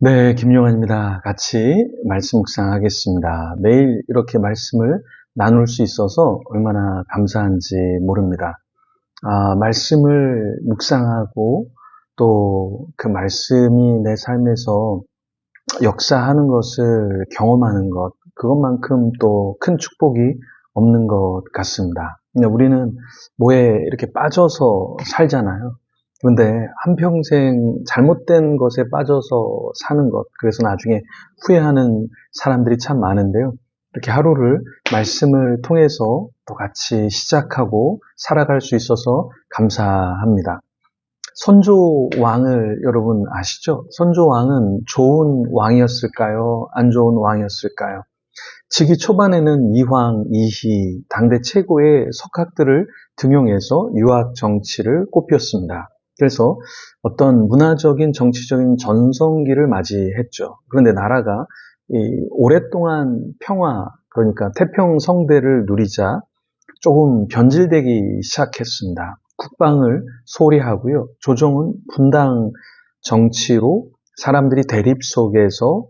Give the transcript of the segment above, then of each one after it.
네, 김용환입니다. 같이 말씀 묵상하겠습니다. 매일 이렇게 말씀을 나눌 수 있어서 얼마나 감사한지 모릅니다. 말씀을 묵상하고 또 그 말씀이 내 삶에서 역사하는 것을 경험하는 것, 그것만큼 또 큰 축복이 없는 것 같습니다. 우리는 뭐에 이렇게 빠져서 살잖아요. 그런데 한평생 잘못된 것에 빠져서 사는 것, 그래서 나중에 후회하는 사람들이 참 많은데요. 이렇게 하루를 말씀을 통해서 또 같이 시작하고 살아갈 수 있어서 감사합니다. 선조왕을 여러분 아시죠? 선조왕은 좋은 왕이었을까요? 안 좋은 왕이었을까요? 즉위 초반에는 이황, 이희, 당대 최고의 석학들을 등용해서 유학 정치를 꽃피웠습니다. 그래서 어떤 문화적인 정치적인 전성기를 맞이했죠. 그런데 나라가 오랫동안 평화, 그러니까 태평성대를 누리자 조금 변질되기 시작했습니다. 국방을 소홀히 하고요. 조정은 분당 정치로 사람들이 대립 속에서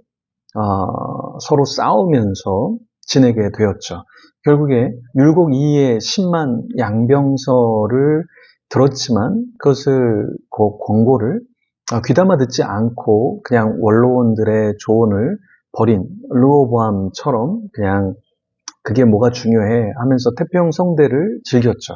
서로 싸우면서 지내게 되었죠. 결국에 율곡 이의 10만 양병설을 들었지만 그것을 그 권고를 귀담아 듣지 않고 그냥 원로원들의 조언을 버린 르호보암처럼 그냥 그게 뭐가 중요해 하면서 태평성대를 즐겼죠.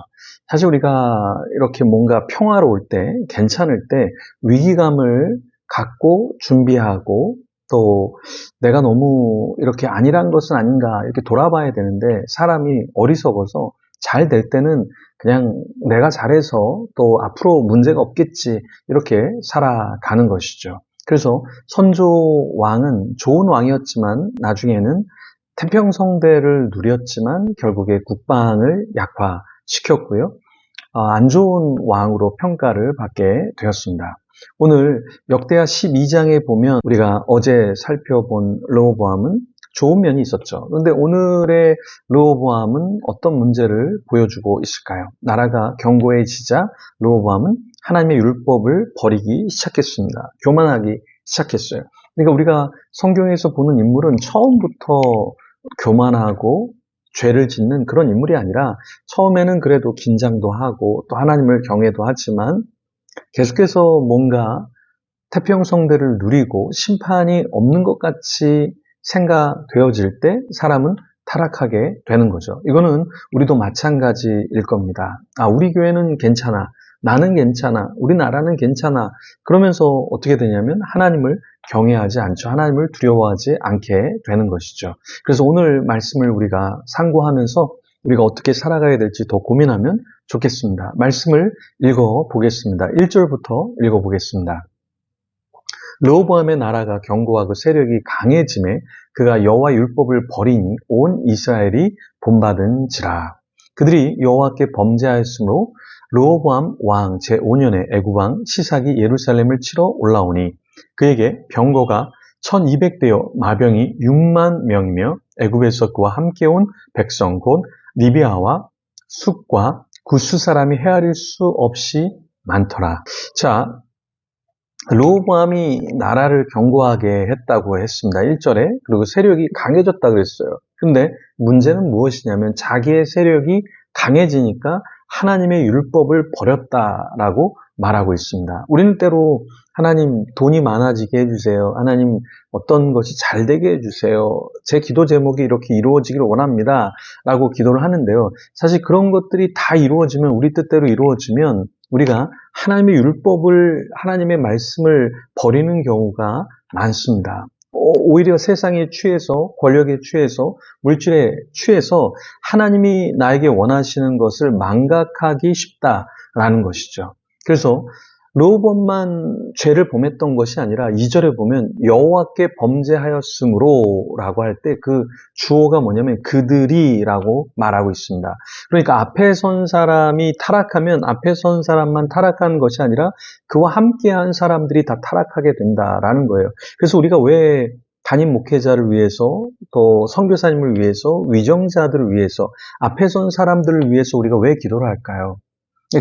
사실 우리가 이렇게 뭔가 평화로울 때, 괜찮을 때 위기감을 갖고 준비하고 또 내가 너무 이렇게 아니란 것은 아닌가 이렇게 돌아봐야 되는데 사람이 어리석어서 잘 될 때는 그냥 내가 잘해서 또 앞으로 문제가 없겠지 이렇게 살아가는 것이죠. 그래서 선조 왕은 좋은 왕이었지만 나중에는 태평성대를 누렸지만 결국에 국방을 약화시켰고요. 안 좋은 왕으로 평가를 받게 되었습니다. 오늘 역대하 12장에 보면 우리가 어제 살펴본 르호보암은 좋은 면이 있었죠. 그런데 오늘의 르호보암은 어떤 문제를 보여주고 있을까요? 나라가 견고해지자 르호보암은 하나님의 율법을 버리기 시작했습니다. 교만하기 시작했어요. 그러니까 우리가 성경에서 보는 인물은 처음부터 교만하고 죄를 짓는 그런 인물이 아니라 처음에는 그래도 긴장도 하고 또 하나님을 경외도 하지만 계속해서 뭔가 태평성대를 누리고 심판이 없는 것 같이 생각되어질 때 사람은 타락하게 되는 거죠. 이거는 우리도 마찬가지일 겁니다. 우리 교회는 괜찮아. 나는 괜찮아. 우리나라는 괜찮아. 그러면서 어떻게 되냐면 하나님을 경외하지 않죠. 하나님을 두려워하지 않게 되는 것이죠. 그래서 오늘 말씀을 우리가 상고하면서 우리가 어떻게 살아가야 될지 더 고민하면 좋겠습니다. 말씀을 읽어보겠습니다. 1절부터 읽어보겠습니다. 르호보암의 나라가 견고하고 세력이 강해짐에 그가 여호와 율법을 버리니 온 이스라엘이 본받은지라. 그들이 여호와께 범죄하였으므로 르호보암 왕 제5년에 애굽왕 시삭이 예루살렘을 치러 올라오니 그에게 병거가 1200대여 마병이 6만 명이며 애굽에서 그와 함께 온 백성 곧 리비아와 숫과 구스 사람이 헤아릴 수 없이 많더라. 자, 르호보암이 나라를 견고하게 했다고 했습니다. 1절에. 그리고 세력이 강해졌다 그랬어요. 근데 문제는 무엇이냐면 자기의 세력이 강해지니까 하나님의 율법을 버렸다라고 말하고 있습니다. 우리는 때로 하나님 돈이 많아지게 해주세요. 하나님 어떤 것이 잘 되게 해주세요. 제 기도 제목이 이렇게 이루어지기를 원합니다. 라고 기도를 하는데요. 사실 그런 것들이 다 이루어지면 우리 뜻대로 이루어지면 우리가 하나님의 율법을, 하나님의 말씀을 버리는 경우가 많습니다. 오히려 세상에 취해서, 권력에 취해서, 물질에 취해서 하나님이 나에게 원하시는 것을 망각하기 쉽다라는 것이죠. 그래서 르호보암만 죄를 범했던 것이 아니라 2절에 보면 여호와께 범죄하였으므로 라고 할 때 그 주어가 뭐냐면 그들이 라고 말하고 있습니다. 그러니까 앞에 선 사람이 타락하면 앞에 선 사람만 타락하는 것이 아니라 그와 함께한 사람들이 다 타락하게 된다라는 거예요. 그래서 우리가 왜 담임 목회자를 위해서 또 선교사님을 위해서 위정자들을 위해서 앞에 선 사람들을 위해서 우리가 왜 기도를 할까요?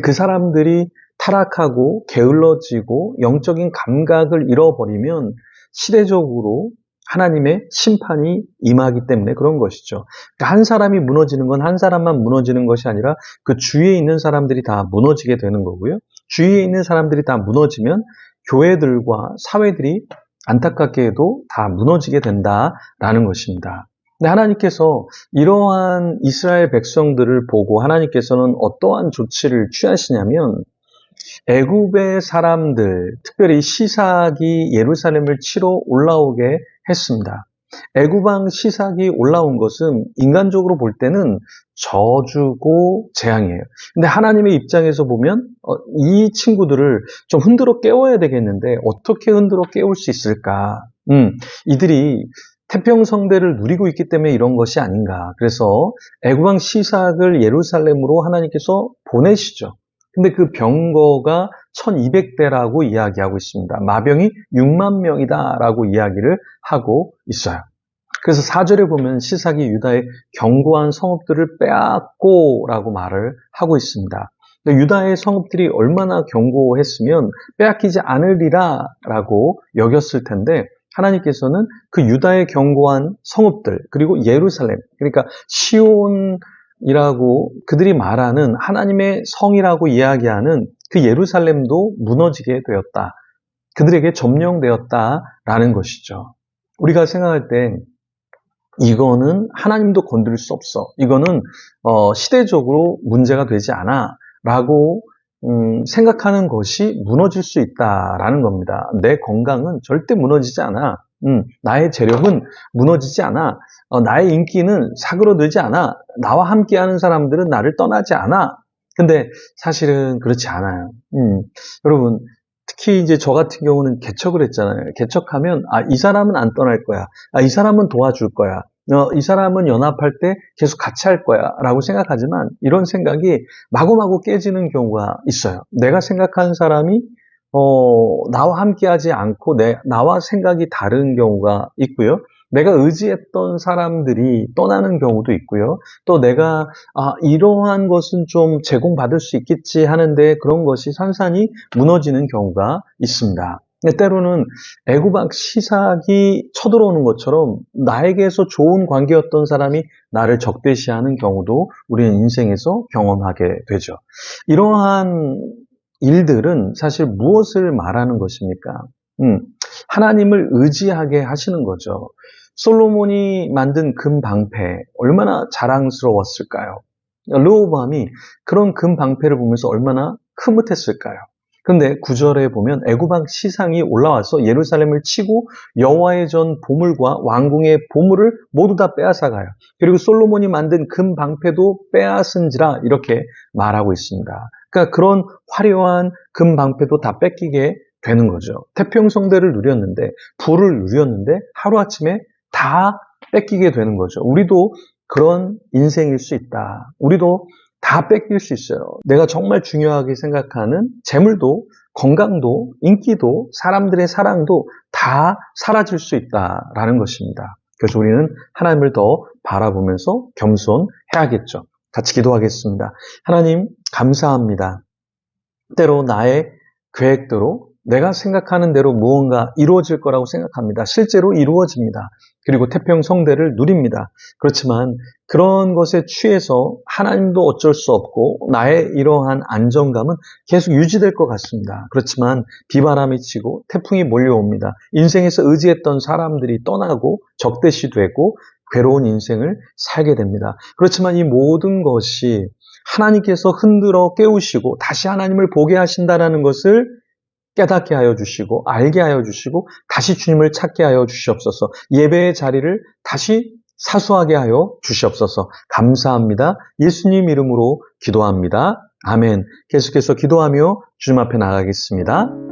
그 사람들이 타락하고 게을러지고 영적인 감각을 잃어버리면 시대적으로 하나님의 심판이 임하기 때문에 그런 것이죠. 그러니까 한 사람이 무너지는 건 한 사람만 무너지는 것이 아니라 그 주위에 있는 사람들이 다 무너지게 되는 거고요. 주위에 있는 사람들이 다 무너지면 교회들과 사회들이 안타깝게도 다 무너지게 된다라는 것입니다. 근데 하나님께서 이러한 이스라엘 백성들을 보고 하나님께서는 어떠한 조치를 취하시냐면 애굽의 사람들, 특별히 시삭이 예루살렘을 치러 올라오게 했습니다. 애굽 왕 시삭이 올라온 것은 인간적으로 볼 때는 저주고 재앙이에요. 근데 하나님의 입장에서 보면 이 친구들을 좀 흔들어 깨워야 되겠는데 어떻게 흔들어 깨울 수 있을까? 이들이 태평성대를 누리고 있기 때문에 이런 것이 아닌가. 그래서 애굽 왕 시삭을 예루살렘으로 하나님께서 보내시죠. 근데 그 병거가 1200대라고 이야기하고 있습니다. 마병이 6만 명이다라고 이야기를 하고 있어요. 그래서 4절에 보면 시삭이 유다의 견고한 성읍들을 빼앗고라고 말을 하고 있습니다. 유다의 성읍들이 얼마나 견고했으면 빼앗기지 않으리라라고 여겼을 텐데 하나님께서는 그 유다의 견고한 성읍들 그리고 예루살렘 그러니까 시온이라고 그들이 말하는 하나님의 성이라고 이야기하는 그 예루살렘도 무너지게 되었다. 그들에게 점령되었다라는 것이죠. 우리가 생각할 때 이거는 하나님도 건드릴 수 없어. 이거는 시대적으로 문제가 되지 않아. 라고 생각하는 것이 무너질 수 있다라는 겁니다. 내 건강은 절대 무너지지 않아. 나의 재력은 무너지지 않아. 나의 인기는 사그러들지 않아. 나와 함께하는 사람들은 나를 떠나지 않아. 근데 사실은 그렇지 않아요. 여러분, 특히 이제 저 같은 경우는 개척을 했잖아요. 개척하면, 이 사람은 안 떠날 거야. 이 사람은 도와줄 거야. 이 사람은 연합할 때 계속 같이 할 거야. 라고 생각하지만, 이런 생각이 마구마구 깨지는 경우가 있어요. 내가 생각하는 사람이, 나와 함께 하지 않고, 나와 생각이 다른 경우가 있고요. 내가 의지했던 사람들이 떠나는 경우도 있고요. 또 내가 이러한 것은 좀 제공받을 수 있겠지 하는데 그런 것이 산산이 무너지는 경우가 있습니다. 근데 때로는 애굽 왕 시삭이 쳐들어오는 것처럼 나에게서 좋은 관계였던 사람이 나를 적대시하는 경우도 우리는 인생에서 경험하게 되죠. 이러한 일들은 사실 무엇을 말하는 것입니까? 하나님을 의지하게 하시는 거죠. 솔로몬이 만든 금방패 얼마나 자랑스러웠을까요? 르호보암이 그런 금방패를 보면서 얼마나 흐뭇했을까요? 근데 9절에 보면 애굽 왕 시상이 올라와서 예루살렘을 치고 여호와의 전 보물과 왕궁의 보물을 모두 다 빼앗아가요. 그리고 솔로몬이 만든 금방패도 빼앗은지라 이렇게 말하고 있습니다. 그러니까 그런 화려한 금방패도 다 뺏기게 되는 거죠. 태평성대를 누렸는데 부를 누렸는데 하루아침에 다 뺏기게 되는 거죠. 우리도 그런 인생일 수 있다. 우리도 다 뺏길 수 있어요. 내가 정말 중요하게 생각하는 재물도 건강도 인기도 사람들의 사랑도 다 사라질 수 있다라는 것입니다. 그래서 우리는 하나님을 더 바라보면서 겸손해야겠죠. 같이 기도하겠습니다. 하나님 감사합니다. 때로 나의 계획대로 내가 생각하는 대로 무언가 이루어질 거라고 생각합니다. 실제로 이루어집니다. 그리고 태평성대를 누립니다. 그렇지만 그런 것에 취해서 하나님도 어쩔 수 없고 나의 이러한 안정감은 계속 유지될 것 같습니다. 그렇지만 비바람이 치고 태풍이 몰려옵니다. 인생에서 의지했던 사람들이 떠나고 적대시되고 괴로운 인생을 살게 됩니다. 그렇지만 이 모든 것이 하나님께서 흔들어 깨우시고 다시 하나님을 보게 하신다는 것을 깨닫게 하여 주시고 알게 하여 주시고 다시 주님을 찾게 하여 주시옵소서. 예배의 자리를 다시 사수하게 하여 주시옵소서. 감사합니다. 예수님 이름으로 기도합니다. 아멘. 계속해서 기도하며 주님 앞에 나가겠습니다.